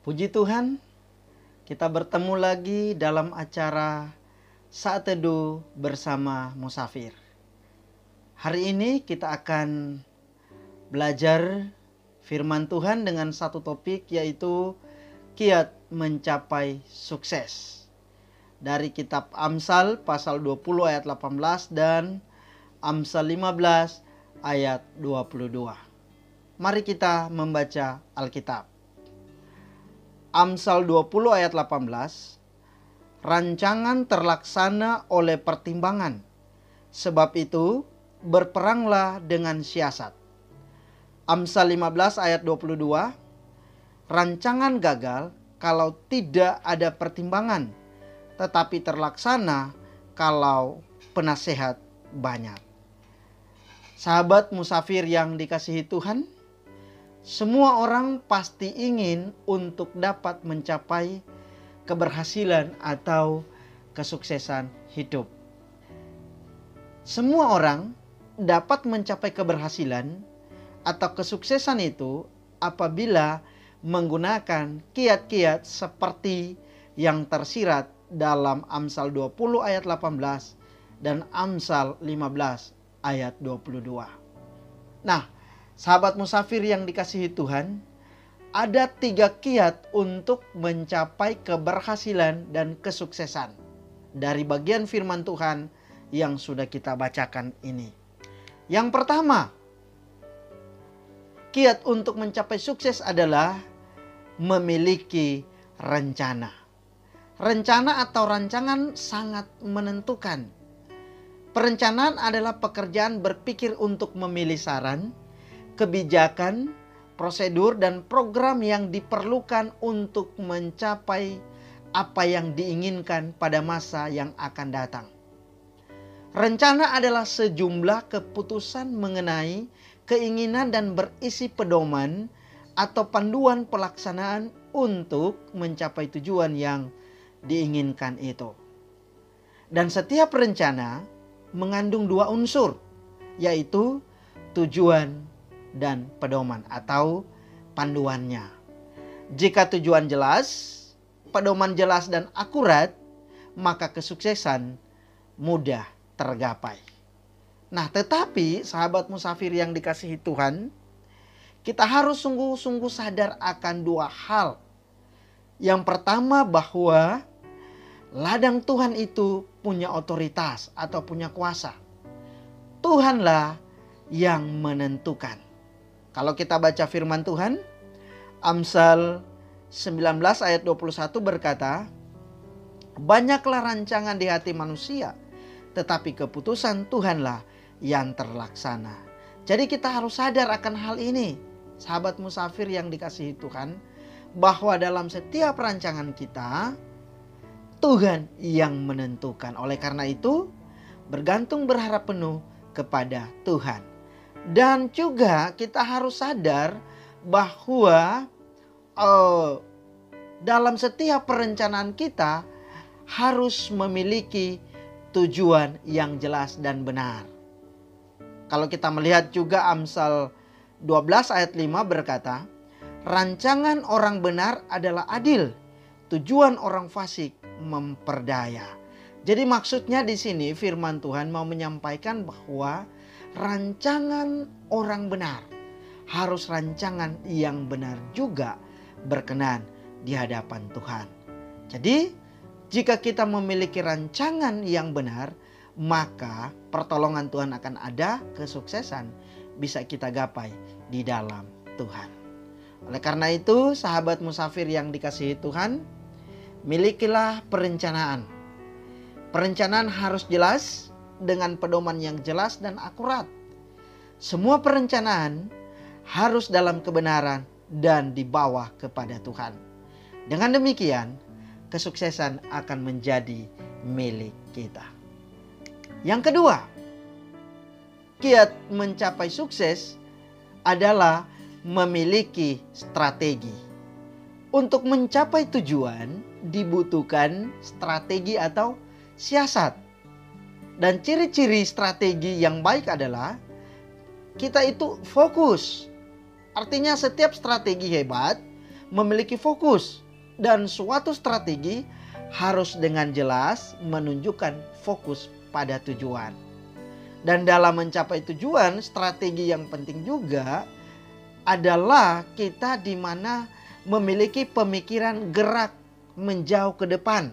Puji Tuhan, kita bertemu lagi dalam acara Saat Teduh bersama Musafir. Hari ini kita akan belajar firman Tuhan dengan satu topik, yaitu kiat mencapai sukses. Dari kitab Amsal pasal 20 ayat 18 dan Amsal 15 ayat 22. Mari kita membaca Alkitab. Amsal 20 ayat 18. Rancangan terlaksana oleh pertimbangan, sebab itu berperanglah dengan siasat. Amsal 15 ayat 22. Rancangan gagal kalau tidak ada pertimbangan, tetapi terlaksana kalau penasehat banyak. Sahabat musafir yang dikasihi Tuhan, semua orang pasti ingin untuk dapat mencapai keberhasilan atau kesuksesan hidup. Semua orang dapat mencapai keberhasilan atau kesuksesan itu apabila menggunakan kiat-kiat seperti yang tersirat dalam Amsal 20 ayat 18 dan Amsal 15 ayat 22. Nah, sahabat musafir yang dikasihi Tuhan, ada 3 kiat untuk mencapai keberhasilan dan kesuksesan dari bagian firman Tuhan yang sudah kita bacakan ini. Yang pertama, kiat untuk mencapai sukses adalah memiliki rencana. Rencana atau rancangan sangat menentukan. Perencanaan adalah pekerjaan berpikir untuk memilih saran, kebijakan, prosedur, dan program yang diperlukan untuk mencapai apa yang diinginkan pada masa yang akan datang. Rencana adalah sejumlah keputusan mengenai keinginan dan berisi pedoman atau panduan pelaksanaan untuk mencapai tujuan yang diinginkan itu. Dan setiap rencana mengandung 2 unsur, yaitu tujuan dan pedoman atau panduannya. Jika tujuan jelas, pedoman jelas dan akurat, maka kesuksesan mudah tergapai. Nah, tetapi sahabat musafir yang dikasihi Tuhan, kita harus sungguh-sungguh sadar akan 2 hal. Yang pertama, bahwa ladang Tuhan itu punya otoritas atau punya kuasa. Tuhanlah yang menentukan. Kalau kita baca firman Tuhan, Amsal 19 ayat 21 berkata, banyaklah rancangan di hati manusia, tetapi keputusan Tuhanlah yang terlaksana. Jadi kita harus sadar akan hal ini, sahabat musafir yang dikasihi Tuhan, bahwa dalam setiap rancangan kita, Tuhan yang menentukan. Oleh karena itu, bergantung berharap penuh kepada Tuhan. Dan juga kita harus sadar bahwa dalam setiap perencanaan kita harus memiliki tujuan yang jelas dan benar. Kalau kita melihat juga Amsal 12 ayat 5 berkata, rancangan orang benar adalah adil, tujuan orang fasik memperdaya. Jadi maksudnya di sini firman Tuhan mau menyampaikan bahwa rancangan orang benar harus rancangan yang benar juga berkenan di hadapan Tuhan. Jadi jika kita memiliki rancangan yang benar, maka pertolongan Tuhan akan ada, kesuksesan bisa kita gapai di dalam Tuhan. Oleh karena itu, sahabat musafir yang dikasihi Tuhan, milikilah perencanaan. Perencanaan harus jelas dengan pedoman yang jelas dan akurat. Semua perencanaan harus dalam kebenaran dan dibawa kepada Tuhan. Dengan demikian, kesuksesan akan menjadi milik kita. Yang kedua, kiat mencapai sukses adalah memiliki strategi. Untuk mencapai tujuan dibutuhkan strategi atau siasat. Dan ciri-ciri strategi yang baik adalah kita itu fokus. Artinya setiap strategi hebat memiliki fokus. Dan suatu strategi harus dengan jelas menunjukkan fokus pada tujuan. Dan dalam mencapai tujuan, strategi yang penting juga adalah kita di mana memiliki pemikiran gerak menjauh ke depan.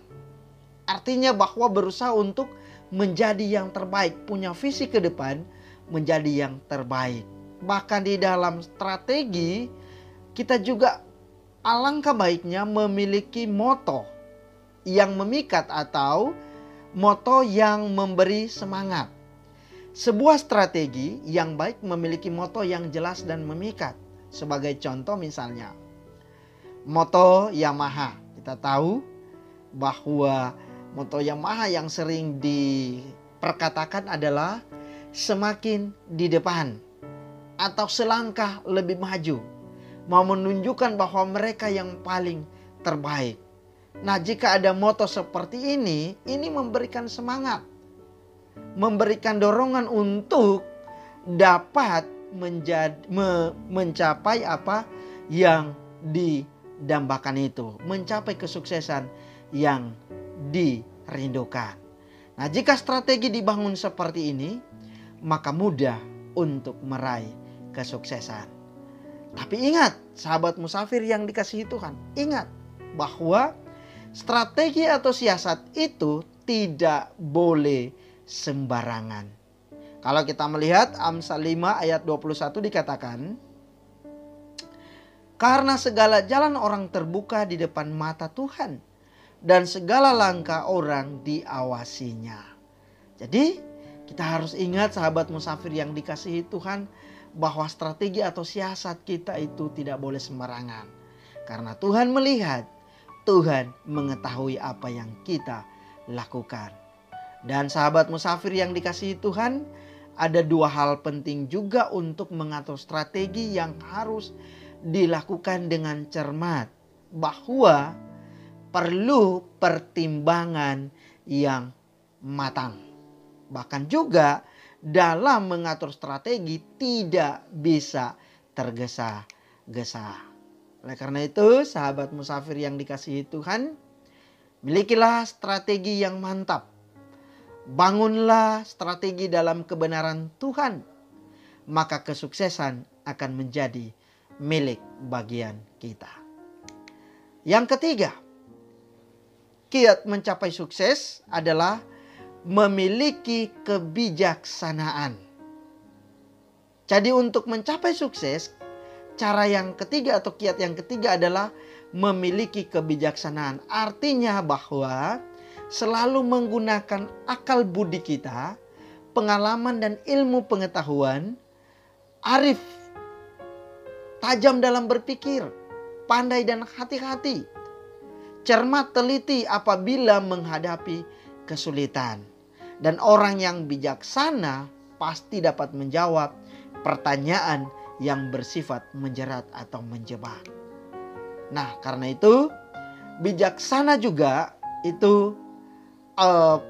Artinya bahwa berusaha untuk menjadi yang terbaik, punya visi ke depan menjadi yang terbaik. Bahkan di dalam strategi kita juga alangkah baiknya memiliki moto yang memikat atau moto yang memberi semangat. Sebuah strategi yang baik memiliki moto yang jelas dan memikat. Sebagai contoh misalnya, moto Yamaha. Kita tahu bahwa moto Yamaha yang sering diperkatakan adalah semakin di depan atau selangkah lebih maju. Mau menunjukkan bahwa mereka yang paling terbaik. Nah, jika ada moto seperti ini memberikan semangat, memberikan dorongan untuk dapat mencapai apa yang didambakan itu, mencapai kesuksesan yang dirindukan. Nah, jika strategi dibangun seperti ini, maka mudah untuk meraih kesuksesan. Tapi ingat, sahabat musafir yang dikasihi Tuhan, ingat bahwa strategi atau siasat itu tidak boleh sembarangan. Kalau kita melihat Amsal 5 ayat 21 dikatakan, karena segala jalan orang terbuka di depan mata Tuhan, dan segala langkah orang diawasinya. Jadi kita harus ingat sahabat musafir yang dikasihi Tuhan, bahwa strategi atau siasat kita itu tidak boleh sembarangan. Karena Tuhan melihat, Tuhan mengetahui apa yang kita lakukan. Dan sahabat musafir yang dikasihi Tuhan, ada dua hal penting juga untuk mengatur strategi yang harus dilakukan dengan cermat. Bahwa perlu pertimbangan yang matang. Bahkan juga dalam mengatur strategi tidak bisa tergesa-gesa. Oleh karena itu, sahabat musafir yang dikasihi Tuhan, milikilah strategi yang mantap. Bangunlah strategi dalam kebenaran Tuhan, maka kesuksesan akan menjadi milik bagian kita. Yang ketiga, kiat mencapai sukses adalah memiliki kebijaksanaan. Jadi untuk mencapai sukses, cara yang ketiga atau kiat yang ketiga adalah memiliki kebijaksanaan. Artinya bahwa selalu menggunakan akal budi kita, pengalaman dan ilmu pengetahuan, arif, tajam dalam berpikir, pandai dan hati-hati, cermat teliti apabila menghadapi kesulitan. Dan orang yang bijaksana pasti dapat menjawab pertanyaan yang bersifat menjerat atau menjebak. Nah, karena itu bijaksana juga itu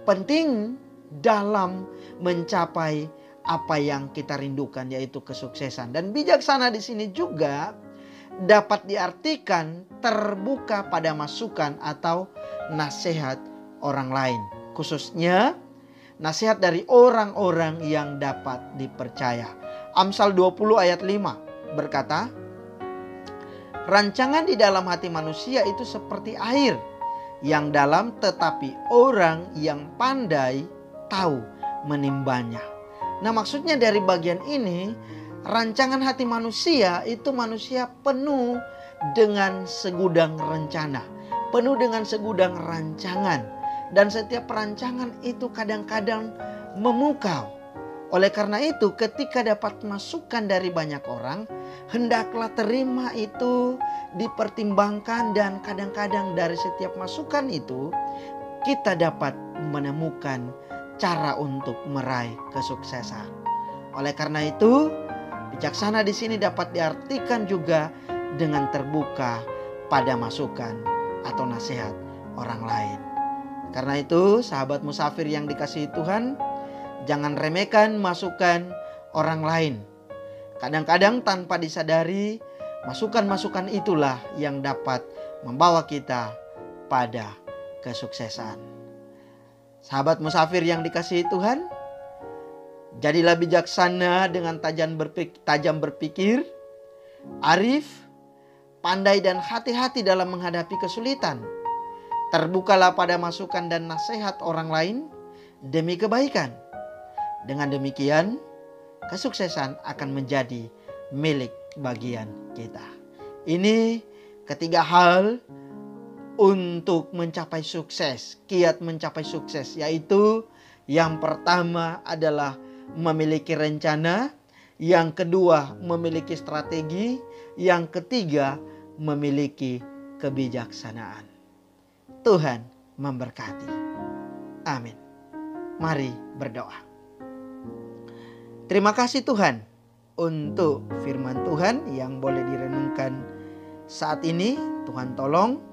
penting dalam mencapai apa yang kita rindukan, yaitu kesuksesan. Dan bijaksana di sini juga dapat diartikan terbuka pada masukan atau nasihat orang lain, khususnya nasihat dari orang-orang yang dapat dipercaya. Amsal 20 ayat 5 berkata, rancangan di dalam hati manusia itu seperti air yang dalam, tetapi orang yang pandai tahu menimbanya. Nah, maksudnya dari bagian ini, rancangan hati manusia itu manusia penuh dengan segudang rencana, penuh dengan segudang rancangan. Dan setiap perancangan itu kadang-kadang memukau. Oleh karena itu, ketika dapat masukan dari banyak orang, hendaklah terima itu, dipertimbangkan, dan kadang-kadang dari setiap masukan itu kita dapat menemukan cara untuk meraih kesuksesan. Oleh karena itu, bijaksana di sini dapat diartikan juga dengan terbuka pada masukan atau nasihat orang lain. Karena itu, sahabat musafir yang dikasihi Tuhan, jangan remehkan masukan orang lain. Kadang-kadang tanpa disadari, Masukan-masukan itulah yang dapat membawa kita pada kesuksesan. Sahabat musafir yang dikasihi Tuhan, jadilah bijaksana dengan tajam berpikir, arif, pandai dan hati-hati dalam menghadapi kesulitan. Terbukalah pada masukan dan nasihat orang lain demi kebaikan. Dengan demikian, kesuksesan akan menjadi milik bagian kita. Ini ketiga hal untuk mencapai sukses, kiat mencapai sukses, yaitu yang pertama adalah memiliki rencana, yang kedua memiliki strategi, yang ketiga memiliki kebijaksanaan. Tuhan memberkati. Amin. Mari berdoa. Terima kasih Tuhan untuk firman Tuhan yang boleh direnungkan saat ini. Tuhan tolong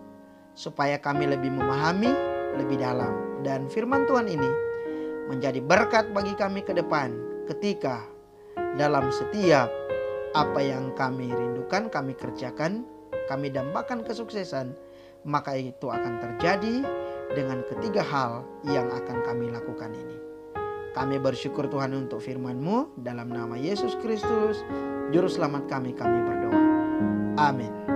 supaya kami lebih memahami lebih dalam, dan firman Tuhan ini menjadi berkat bagi kami ke depan ketika dalam setiap apa yang kami rindukan, kami kerjakan, kami dambakan kesuksesan, maka itu akan terjadi dengan ketiga hal yang akan kami lakukan ini. Kami bersyukur Tuhan untuk firman-Mu, dalam nama Yesus Kristus, Juru Selamat kami berdoa. Amin.